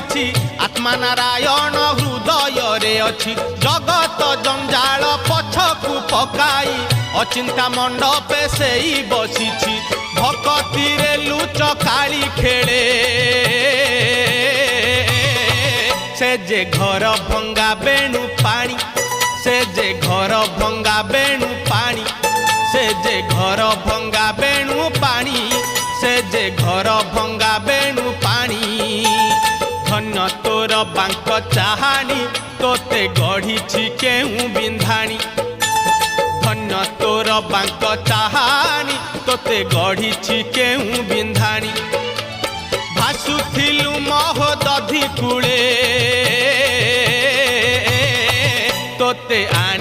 गढ़ी आत्मा नारायण हृदय रे अच्छी जगत जंजाल पछकु पकाई अचिंता मंडपे से ही बसी भक्ति रे लुच काली खेले से जे घर भंगा बेणु पानी से जे घर भंगा बेणु पानी से जे घर भंगा बेणु पानी से जे घर भंगा बेणु पानी धन्य तोर बांक चाहानी तोते गढ़ी केहू बिंधाणी धन्य तोर बांक चाहानी तोते गढ़ी केहू बिंधाणी भासुथिलु महोदधि कूले तोते